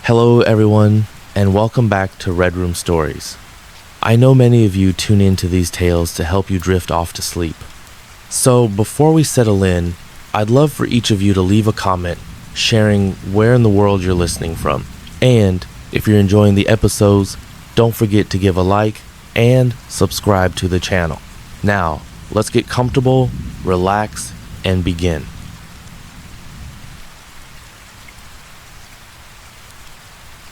Hello, everyone, and welcome back to Red Room Stories. I know many of you tune into these tales to help you drift off to sleep. So, before we settle in, I'd love for each of you to leave a comment sharing where in the world you're listening from. And if you're enjoying the episodes, don't forget to give a like and subscribe to the channel. Now, let's get comfortable, relax, and begin.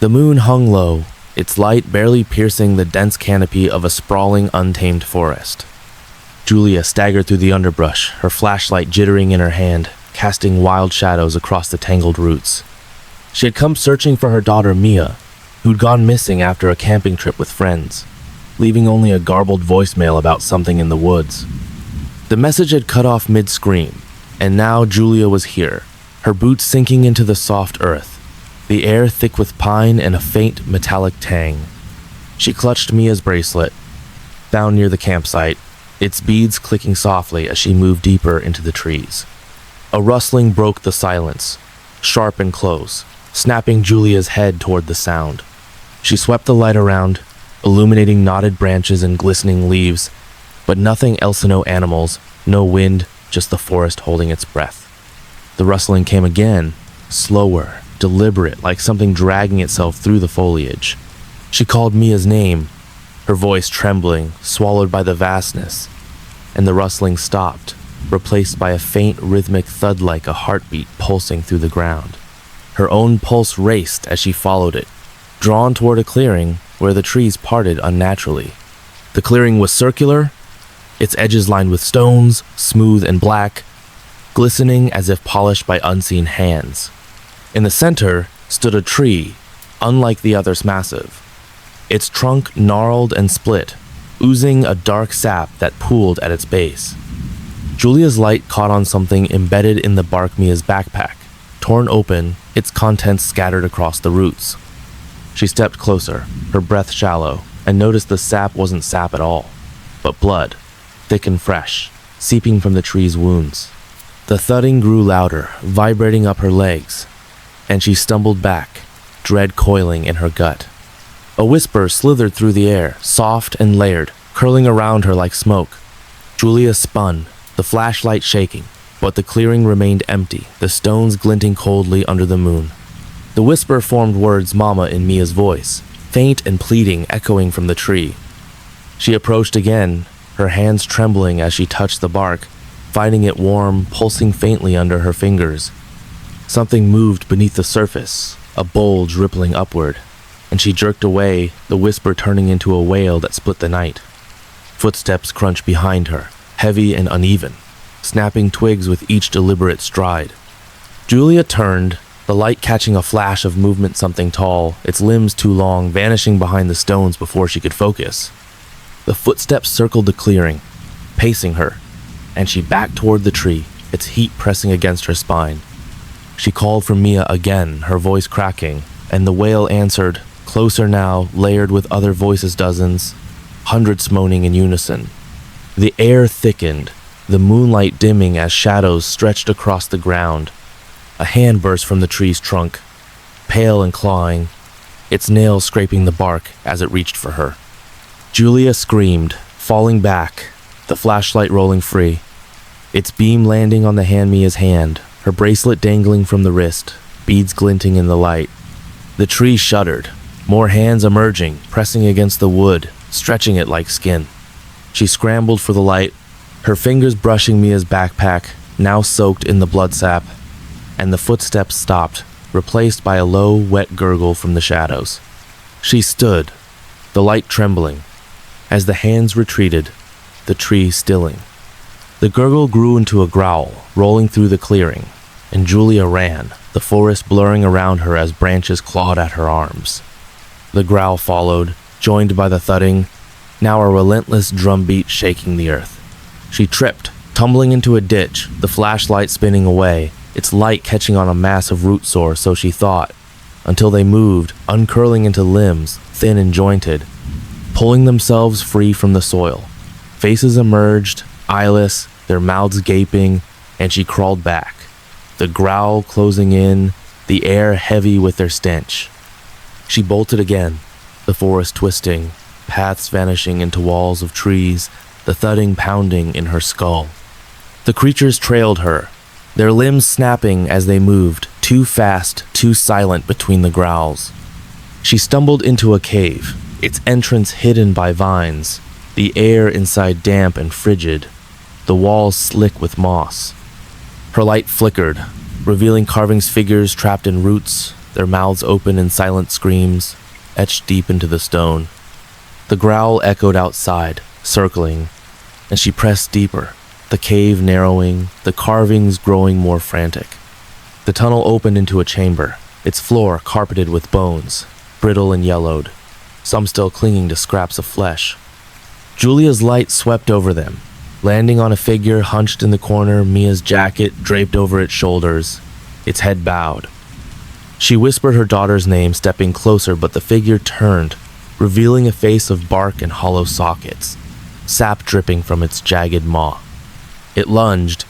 The moon hung low, its light barely piercing the dense canopy of a sprawling, untamed forest. Julia staggered through the underbrush, her flashlight jittering in her hand, casting wild shadows across the tangled roots. She had come searching for her daughter Mia, who'd gone missing after a camping trip with friends, leaving only a garbled voicemail about something in the woods. The message had cut off mid-scream, and now Julia was here, her boots sinking into the soft earth, the air thick with pine and a faint metallic tang. She clutched Mia's bracelet, found near the campsite, its beads clicking softly as she moved deeper into the trees. A rustling broke the silence, sharp and close, snapping Julia's head toward the sound. She swept the light around, illuminating knotted branches and glistening leaves, but nothing else, no animals, no wind, just the forest holding its breath. The rustling came again, slower, deliberate, like something dragging itself through the foliage. She called Mia's name, her voice trembling, swallowed by the vastness, and the rustling stopped, replaced by a faint rhythmic thud like a heartbeat pulsing through the ground. Her own pulse raced as she followed it, drawn toward a clearing where the trees parted unnaturally. The clearing was circular, its edges lined with stones, smooth and black, glistening as if polished by unseen hands. In the center stood a tree, unlike the others massive, its trunk gnarled and split, oozing a dark sap that pooled at its base. Julia's light caught on something embedded in the bark Mia's backpack, torn open, its contents scattered across the roots. She stepped closer, her breath shallow, and noticed the sap wasn't sap at all, but blood, thick and fresh, seeping from the tree's wounds. The thudding grew louder, vibrating up her legs, and she stumbled back, dread coiling in her gut. A whisper slithered through the air, soft and layered, curling around her like smoke. Julia spun, the flashlight shaking, but the clearing remained empty, the stones glinting coldly under the moon. The whisper formed words Mama in Mia's voice, faint and pleading, echoing from the tree. She approached again, her hands trembling as she touched the bark, finding it warm, pulsing faintly under her fingers. Something moved beneath the surface, a bulge rippling upward, and she jerked away, the whisper turning into a wail that split the night. Footsteps crunched behind her, heavy and uneven, snapping twigs with each deliberate stride. Julia turned, the light catching a flash of movement, something tall, its limbs too long, vanishing behind the stones before she could focus. The footsteps circled the clearing, pacing her, and she backed toward the tree, its heat pressing against her spine. She called for Mia again, her voice cracking, and the wail answered, closer now, layered with other voices, dozens, hundreds moaning in unison. The air thickened, the moonlight dimming as shadows stretched across the ground. A hand burst from the tree's trunk, pale and clawing, its nails scraping the bark as it reached for her. Julia screamed, falling back, the flashlight rolling free, its beam landing on the hand Mia's hand, her bracelet dangling from the wrist, beads glinting in the light. The tree shuddered, more hands emerging, pressing against the wood, stretching it like skin. She scrambled for the light, her fingers brushing Mia's backpack, now soaked in the blood sap, and the footsteps stopped, replaced by a low, wet gurgle from the shadows. She stood, the light trembling. As the hands retreated, the tree stilling. The gurgle grew into a growl, rolling through the clearing, and Julia ran, the forest blurring around her as branches clawed at her arms. The growl followed, joined by the thudding, now a relentless drumbeat shaking the earth. She tripped, tumbling into a ditch, the flashlight spinning away, its light catching on a mass of root sores, so she thought, until they moved, uncurling into limbs, thin and jointed, pulling themselves free from the soil. Faces emerged, eyeless, their mouths gaping, and she crawled back, the growl closing in, the air heavy with their stench. She bolted again, the forest twisting, paths vanishing into walls of trees, the thudding pounding in her skull. The creatures trailed her, their limbs snapping as they moved, too fast, too silent between the growls. She stumbled into a cave, its entrance hidden by vines, the air inside damp and frigid, the walls slick with moss. Her light flickered, revealing carvings figures trapped in roots, their mouths open in silent screams, etched deep into the stone. The growl echoed outside, circling, and she pressed deeper, the cave narrowing, the carvings growing more frantic. The tunnel opened into a chamber, its floor carpeted with bones, brittle and yellowed, some still clinging to scraps of flesh. Julia's light swept over them, landing on a figure hunched in the corner, Mia's jacket draped over its shoulders, its head bowed. She whispered her daughter's name, stepping closer, but the figure turned, revealing a face of bark and hollow sockets, sap dripping from its jagged maw. It lunged,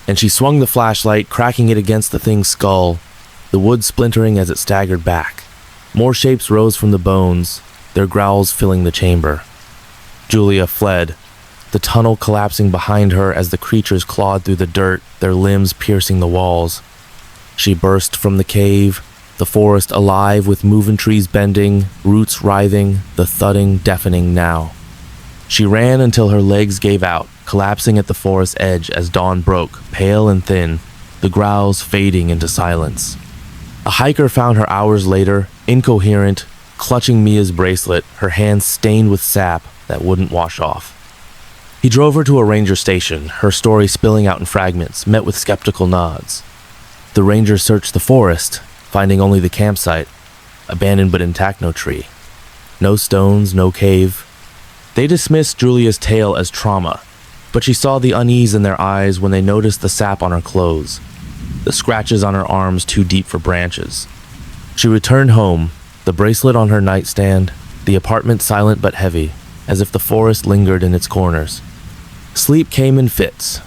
and she swung the flashlight, cracking it against the thing's skull, the wood splintering as it staggered back. More shapes rose from the bones, their growls filling the chamber. Julia fled, the tunnel collapsing behind her as the creatures clawed through the dirt, their limbs piercing the walls. She burst from the cave, the forest alive with moving trees bending, roots writhing, the thudding deafening now. She ran until her legs gave out, collapsing at the forest edge as dawn broke, pale and thin, the growls fading into silence. A hiker found her hours later, incoherent, clutching Mia's bracelet, her hands stained with sap that wouldn't wash off. He drove her to a ranger station, her story spilling out in fragments, met with skeptical nods. The ranger searched the forest, finding only the campsite, abandoned but intact, no tree. No stones, no cave. They dismissed Julia's tale as trauma, but she saw the unease in their eyes when they noticed the sap on her clothes, the scratches on her arms too deep for branches. She returned home, the bracelet on her nightstand, the apartment silent but heavy, as if the forest lingered in its corners. Sleep came in fits,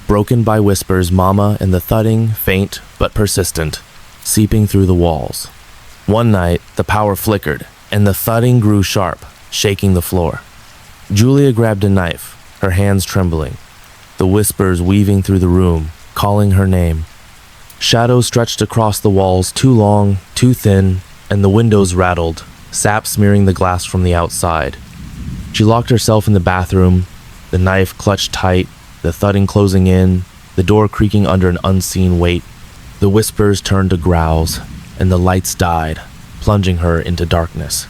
broken by whispers, mama, and the thudding, faint but persistent, seeping through the walls. One night, the power flickered, and the thudding grew sharp, shaking the floor. Julia grabbed a knife, her hands trembling, the whispers weaving through the room, calling her name. Shadows stretched across the walls, too long, too thin, and the windows rattled, sap smearing the glass from the outside. She locked herself in the bathroom, the knife clutched tight, the thudding closing in, the door creaking under an unseen weight. The whispers turned to growls, and the lights died, plunging her into darkness.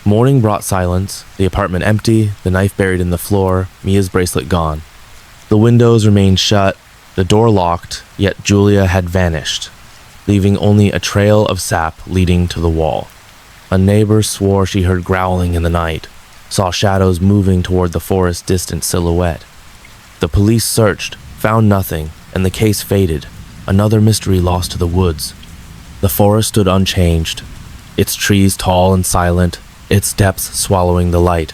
Morning brought silence, the apartment empty, the knife buried in the floor, Mia's bracelet gone. The windows remained shut, the door locked, yet Julia had vanished, leaving only a trail of sap leading to the wall. A neighbor swore she heard growling in the night, saw shadows moving toward the forest's distant silhouette. The police searched, found nothing, and the case faded, another mystery lost to the woods. The forest stood unchanged, its trees tall and silent, its depths swallowing the light.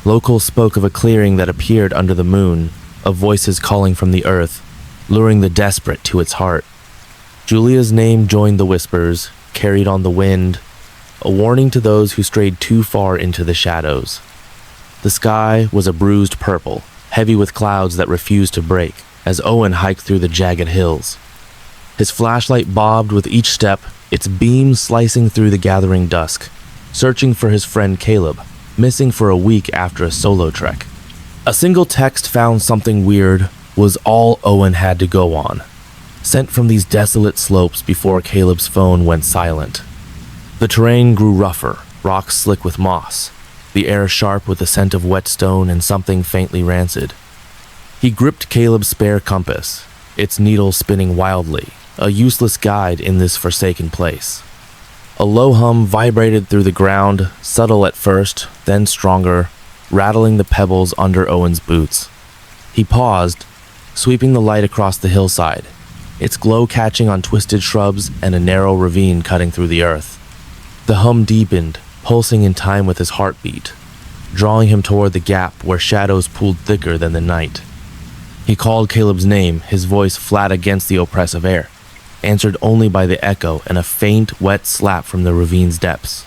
Locals spoke of a clearing that appeared under the moon, of voices calling from the earth, luring the desperate to its heart. Julia's name joined the whispers, carried on the wind, a warning to those who strayed too far into the shadows. The sky was a bruised purple, heavy with clouds that refused to break, as Owen hiked through the jagged hills. His flashlight bobbed with each step, its beam slicing through the gathering dusk, searching for his friend Caleb, missing for a week after a solo trek. A single text found something weird was all Owen had to go on, sent from these desolate slopes before Caleb's phone went silent. The terrain grew rougher, rocks slick with moss, the air sharp with the scent of whetstone and something faintly rancid. He gripped Caleb's spare compass, its needle spinning wildly, a useless guide in this forsaken place. A low hum vibrated through the ground, subtle at first, then stronger, rattling the pebbles under Owen's boots. He paused, sweeping the light across the hillside, its glow catching on twisted shrubs and a narrow ravine cutting through the earth. The hum deepened, pulsing in time with his heartbeat, drawing him toward the gap where shadows pooled thicker than the night. He called Caleb's name, his voice flat against the oppressive air, answered only by the echo and a faint, wet slap from the ravine's depths.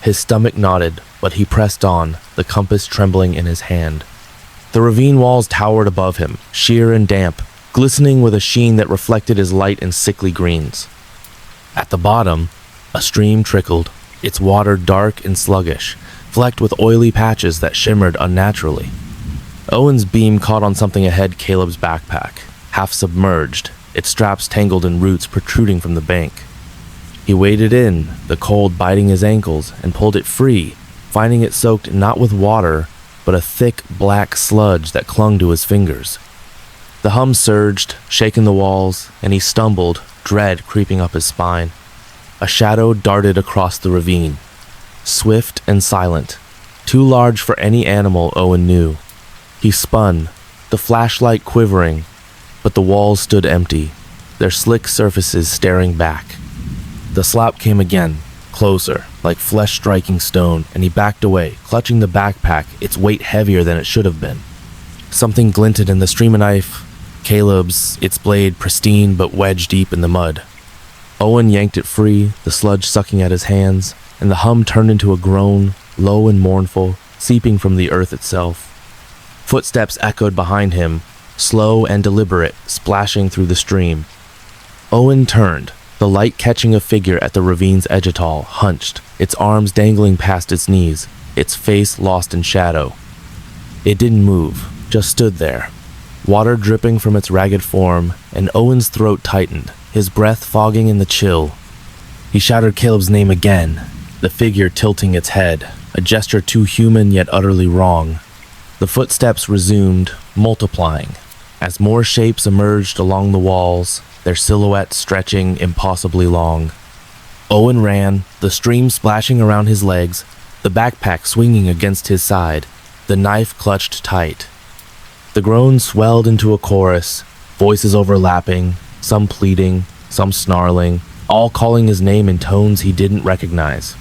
His stomach knotted, but he pressed on, the compass trembling in his hand. The ravine walls towered above him, sheer and damp, glistening with a sheen that reflected his light in sickly greens. At the bottom, a stream trickled, its water dark and sluggish, flecked with oily patches that shimmered unnaturally. Owen's beam caught on something ahead Caleb's backpack, half submerged, its straps tangled in roots protruding from the bank. He waded in, the cold biting his ankles, and pulled it free, finding it soaked not with water, but a thick black sludge that clung to his fingers. The hum surged, shaking the walls, and he stumbled, dread creeping up his spine. A shadow darted across the ravine, swift and silent, too large for any animal Owen knew. He spun, the flashlight quivering, but the walls stood empty, their slick surfaces staring back. The slap came again, closer, like flesh striking stone, and he backed away, clutching the backpack, its weight heavier than it should have been. Something glinted in the stream of knife, Caleb's, its blade pristine but wedged deep in the mud. Owen yanked it free, the sludge sucking at his hands, and the hum turned into a groan, low and mournful, seeping from the earth itself. Footsteps echoed behind him, slow and deliberate, splashing through the stream. Owen turned, the light catching a figure at the ravine's edge atoll, hunched, its arms dangling past its knees, its face lost in shadow. It didn't move, just stood there, water dripping from its ragged form, and Owen's throat tightened, his breath fogging in the chill. He shouted Caleb's name again, the figure tilting its head, a gesture too human yet utterly wrong. The footsteps resumed, multiplying, as more shapes emerged along the walls, their silhouettes stretching impossibly long. Owen ran, the stream splashing around his legs, the backpack swinging against his side, the knife clutched tight. The groans swelled into a chorus, voices overlapping, some pleading, some snarling, all calling his name in tones he didn't recognize.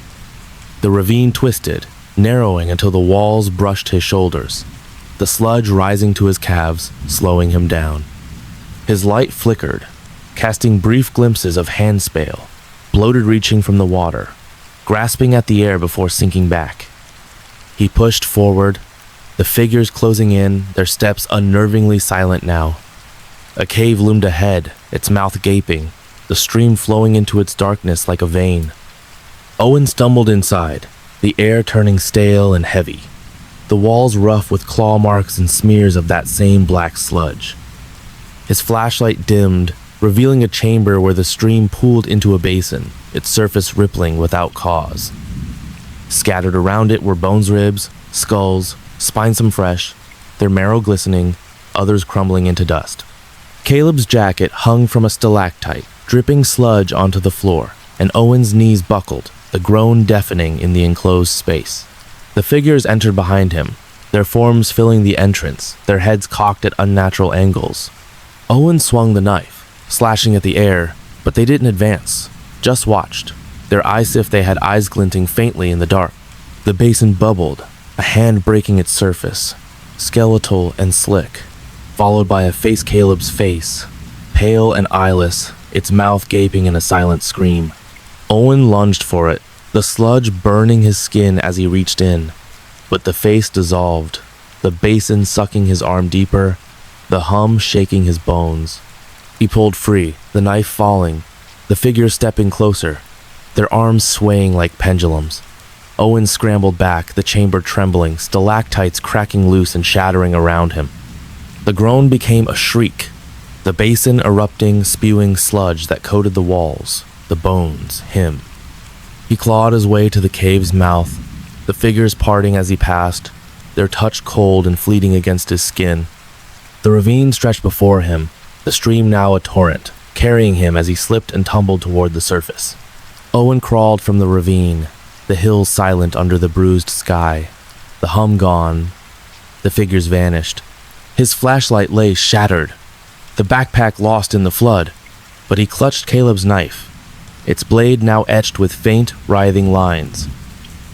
The ravine twisted, narrowing until the walls brushed his shoulders, the sludge rising to his calves, slowing him down. His light flickered, casting brief glimpses of handspale, bloated reaching from the water, grasping at the air before sinking back. He pushed forward, the figures closing in, their steps unnervingly silent now. A cave loomed ahead, its mouth gaping, the stream flowing into its darkness like a vein. Owen stumbled inside, the air turning stale and heavy, the walls rough with claw marks and smears of that same black sludge. His flashlight dimmed, revealing a chamber where the stream pooled into a basin, its surface rippling without cause. Scattered around it were bones ribs, skulls, spines some fresh, their marrow glistening, others crumbling into dust. Caleb's jacket hung from a stalactite, dripping sludge onto the floor, and Owen's knees buckled, the groan deafening in the enclosed space. The figures entered behind him, their forms filling the entrance, their heads cocked at unnatural angles. Owen swung the knife, slashing at the air, but they didn't advance, just watched, their eyes if they had eyes glinting faintly in the dark. The basin bubbled, a hand breaking its surface, skeletal and slick, followed by a face Caleb's face, pale and eyeless, its mouth gaping in a silent scream. Owen lunged for it, the sludge burning his skin as he reached in, but the face dissolved, the basin sucking his arm deeper, the hum shaking his bones. He pulled free, the knife falling, the figures stepping closer, their arms swaying like pendulums. Owen scrambled back, the chamber trembling, stalactites cracking loose and shattering around him. The groan became a shriek, the basin erupting, spewing sludge that coated the walls, the bones, him. He clawed his way to the cave's mouth, the figures parting as he passed, their touch cold and fleeting against his skin. The ravine stretched before him, the stream now a torrent, carrying him as he slipped and tumbled toward the surface. Owen crawled from the ravine, the hills silent under the bruised sky, the hum gone, the figures vanished. His flashlight lay shattered, the backpack lost in the flood, but he clutched Caleb's knife, its blade now etched with faint, writhing lines.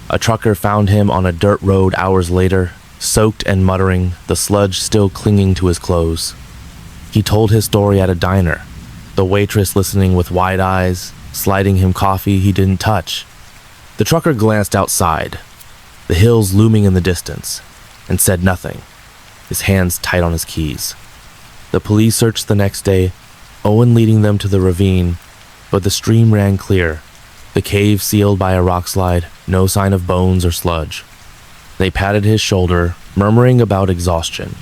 A trucker found him on a dirt road hours later, soaked and muttering, the sludge still clinging to his clothes. He told his story at a diner, the waitress listening with wide eyes, sliding him coffee he didn't touch. The trucker glanced outside, the hills looming in the distance, and said nothing, his hands tight on his keys. The police searched the next day, Owen leading them to the ravine, but the stream ran clear, the cave sealed by a rock slide, no sign of bones or sludge. They patted his shoulder, murmuring about exhaustion,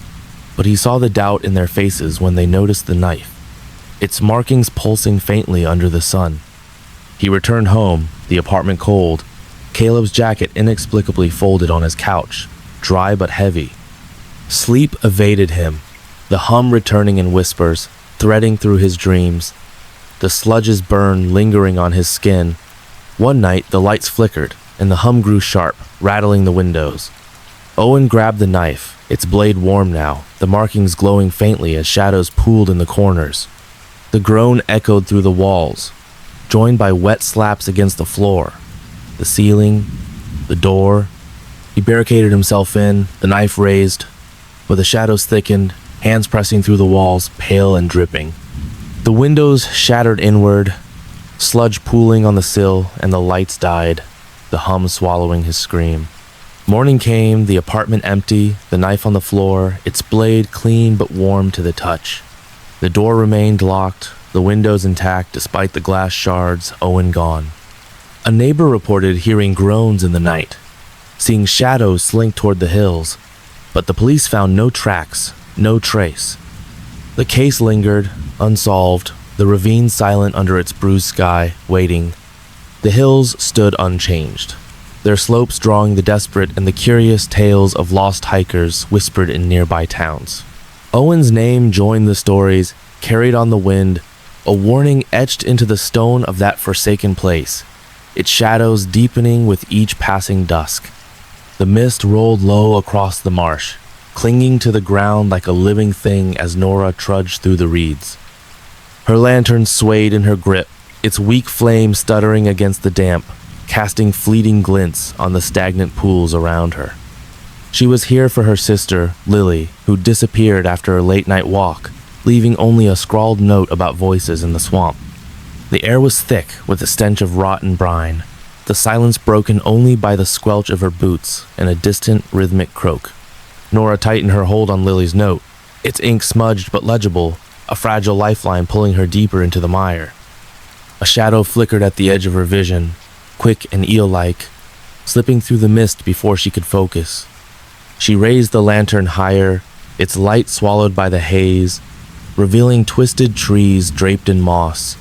but he saw the doubt in their faces when they noticed the knife, its markings pulsing faintly under the sun. He returned home, the apartment cold, Caleb's jacket inexplicably folded on his couch, dry but heavy. Sleep evaded him, the hum returning in whispers, threading through his dreams, the sludge's burn lingering on his skin. One night, the lights flickered, and the hum grew sharp, rattling the windows. Owen grabbed the knife, its blade warm now, the markings glowing faintly as shadows pooled in the corners. The groan echoed through the walls, joined by wet slaps against the floor, the ceiling, the door. He barricaded himself in, the knife raised, but the shadows thickened, hands pressing through the walls, pale and dripping. The windows shattered inward, sludge pooling on the sill, and the lights died, the hum swallowing his scream. Morning came, the apartment empty, the knife on the floor, its blade clean but warm to the touch. The door remained locked, the windows intact despite the glass shards, Owen gone. A neighbor reported hearing groans in the night, seeing shadows slink toward the hills, but the police found no tracks, no trace. The case lingered, unsolved, the ravine silent under its bruised sky, waiting. The hills stood unchanged, their slopes drawing the desperate and the curious tales of lost hikers whispered in nearby towns. Owen's name joined the stories, carried on the wind, a warning etched into the stone of that forsaken place, its shadows deepening with each passing dusk. The mist rolled low across the marsh, clinging to the ground like a living thing as Nora trudged through the reeds. Her lantern swayed in her grip, its weak flame stuttering against the damp, casting fleeting glints on the stagnant pools around her. She was here for her sister, Lily, who disappeared after a late-night walk, leaving only a scrawled note about voices in the swamp. The air was thick with the stench of rotten brine, the silence broken only by the squelch of her boots and a distant rhythmic croak. Nora tightened her hold on Lily's note, its ink smudged but legible, a fragile lifeline pulling her deeper into the mire. A shadow flickered at the edge of her vision, quick and eel-like, slipping through the mist before she could focus. She raised the lantern higher, its light swallowed by the haze, revealing twisted trees draped in moss,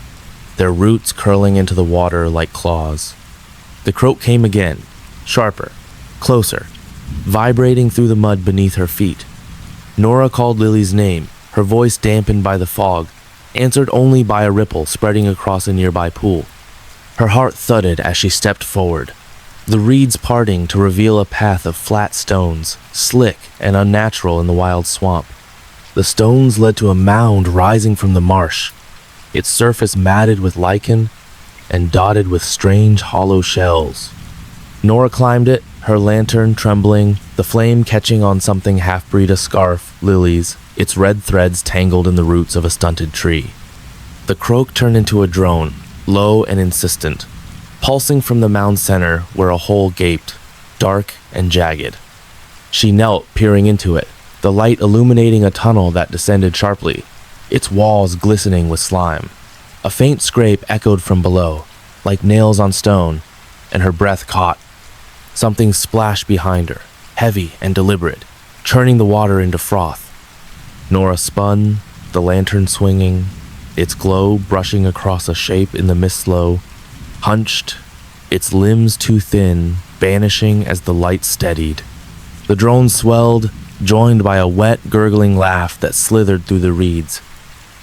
their roots curling into the water like claws. The croak came again, sharper, closer, vibrating through the mud beneath her feet. Nora called Lily's name, her voice dampened by the fog, answered only by a ripple spreading across a nearby pool. Her heart thudded as she stepped forward, the reeds parting to reveal a path of flat stones, slick and unnatural in the wild swamp. The stones led to a mound rising from the marsh, its surface matted with lichen and dotted with strange hollow shells. Nora climbed it, her lantern trembling, the flame catching on something half-breed a scarf, Lily's, its red threads tangled in the roots of a stunted tree. The croak turned into a drone, low and insistent, pulsing from the mound center where a hole gaped, dark and jagged. She knelt, peering into it, the light illuminating a tunnel that descended sharply, its walls glistening with slime. A faint scrape echoed from below, like nails on stone, and her breath caught. Something splashed behind her, heavy and deliberate, churning the water into froth. Nora spun, the lantern swinging, its glow brushing across a shape in the mist slow, hunched, its limbs too thin, vanishing as the light steadied. The drone swelled, joined by a wet, gurgling laugh that slithered through the reeds.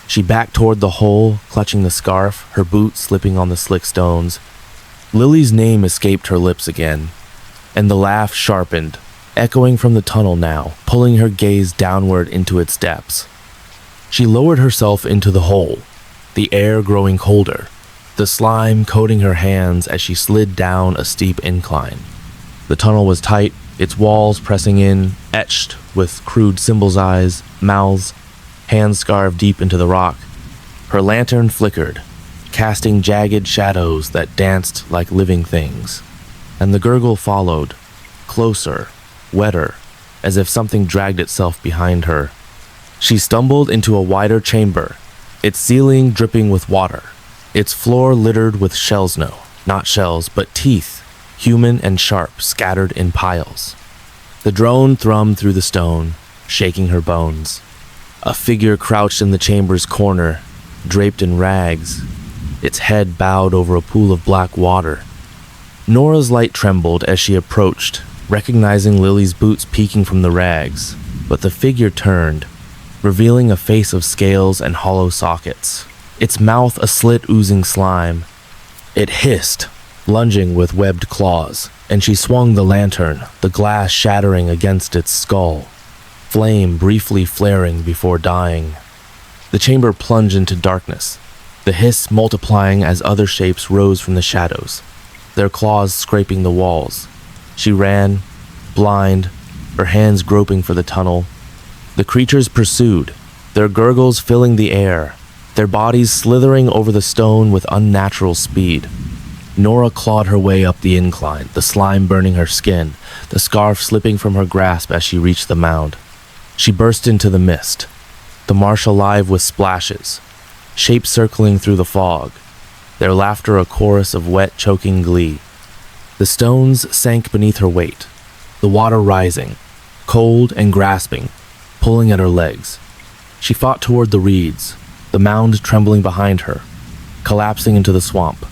She backed toward the hole, clutching the scarf, her boots slipping on the slick stones. Lily's name escaped her lips again, and the laugh sharpened, echoing from the tunnel now, pulling her gaze downward into its depths. She lowered herself into the hole, the air growing colder, the slime coating her hands as she slid down a steep incline. The tunnel was tight, its walls pressing in, etched with crude symbols' eyes, mouths, hands carved deep into the rock. Her lantern flickered, casting jagged shadows that danced like living things. and the gurgle followed, closer, wetter, as if something dragged itself behind her. She stumbled into a wider chamber, its ceiling dripping with water, its floor littered with shells. No, not shells, but teeth, human and sharp, scattered in piles. The drone thrummed through the stone, shaking her bones. A figure crouched in the chamber's corner, draped in rags, its head bowed over a pool of black water. Nora's light trembled as she approached, recognizing Lily's boots peeking from the rags, but the figure turned, revealing a face of scales and hollow sockets, its mouth a slit oozing slime. It hissed, lunging with webbed claws, and she swung the lantern, the glass shattering against its skull, flame briefly flaring before dying. The chamber plunged into darkness, the hiss multiplying as other shapes rose from the shadows, their claws scraping the walls. She ran, blind, her hands groping for the tunnel. The creatures pursued, their gurgles filling the air, their bodies slithering over the stone with unnatural speed. Nora clawed her way up the incline, the slime burning her skin, the scarf slipping from her grasp as she reached the mound. She burst into the mist, the marsh alive with splashes, shapes circling through the fog, their laughter a chorus of wet, choking glee. The stones sank beneath her weight, the water rising, cold and grasping, pulling at her legs. She fought toward the reeds, the mound trembling behind her, collapsing into the swamp.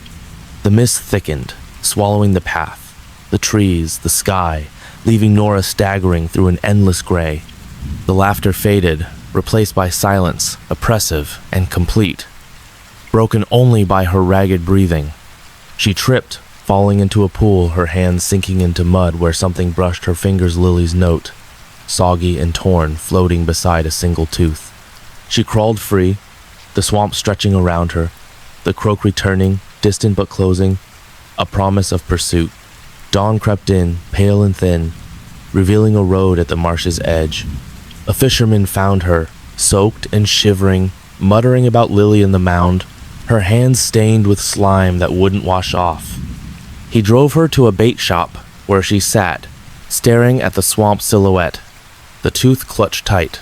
The mist thickened, swallowing the path, the trees, the sky, leaving Nora staggering through an endless gray. The laughter faded, replaced by silence, oppressive and complete, broken only by her ragged breathing. She tripped, falling into a pool, her hands sinking into mud where something brushed her fingers. Lily's note, soggy and torn, floating beside a single tooth. She crawled free, the swamp stretching around her, the croak returning, distant but closing, a promise of pursuit. Dawn crept in, pale and thin, revealing a road at the marsh's edge. A fisherman found her, soaked and shivering, muttering about Lily in the mound, her hands stained with slime that wouldn't wash off. He drove her to a bait shop, where she sat, staring at the swamp silhouette, the tooth clutched tight.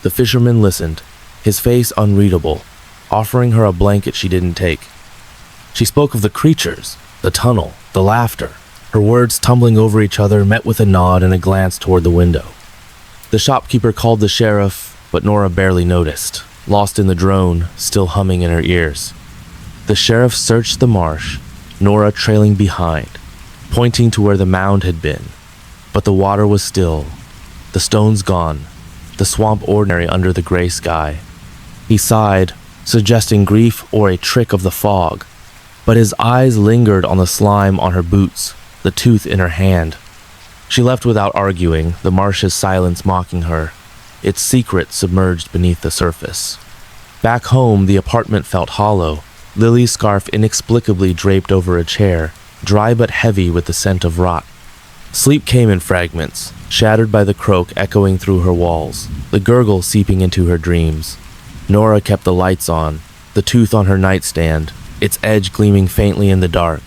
The fisherman listened, his face unreadable, offering her a blanket she didn't take. She spoke of the creatures, the tunnel, the laughter, her words tumbling over each other met with a nod and a glance toward the window. The shopkeeper called the sheriff, but Nora barely noticed, lost in the drone, still humming in her ears. The sheriff searched the marsh, Nora trailing behind, pointing to where the mound had been. But the water was still, the stones gone, the swamp ordinary under the gray sky. He sighed, suggesting grief or a trick of the fog, but his eyes lingered on the slime on her boots, the tooth in her hand. She left without arguing, the marsh's silence mocking her, its secret submerged beneath the surface. Back home, the apartment felt hollow, Lily's scarf inexplicably draped over a chair, dry but heavy with the scent of rot. Sleep came in fragments, shattered by the croak echoing through her walls, the gurgle seeping into her dreams. Nora kept the lights on, the tooth on her nightstand, its edge gleaming faintly in the dark.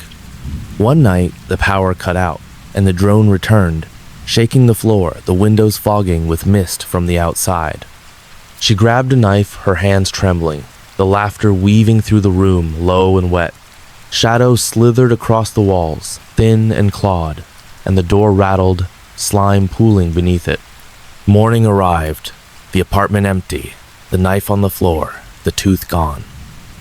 One night, the power cut out, and the drone returned, shaking the floor, the windows fogging with mist from the outside. She grabbed a knife, her hands trembling, the laughter weaving through the room, low and wet. Shadows slithered across the walls, thin and clawed, and the door rattled, slime pooling beneath it. Morning arrived, the apartment empty, the knife on the floor, the tooth gone.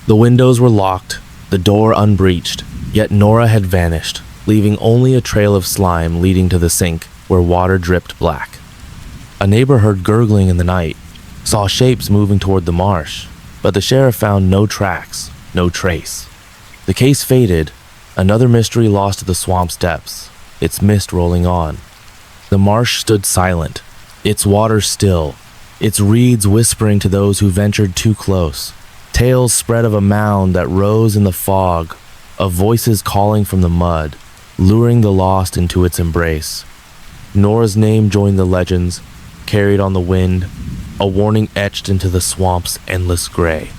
The windows were locked, the door unbreached, yet Nora had vanished, leaving only a trail of slime leading to the sink where water dripped black. A neighbor heard gurgling in the night, saw shapes moving toward the marsh, but the sheriff found no tracks, no trace. The case faded, another mystery lost to the swamp's depths, its mist rolling on. The marsh stood silent, its water still, its reeds whispering to those who ventured too close. Tales spread of a mound that rose in the fog, of voices calling from the mud, luring the lost into its embrace. Nora's name joined the legends, carried on the wind, a warning etched into the swamp's endless gray.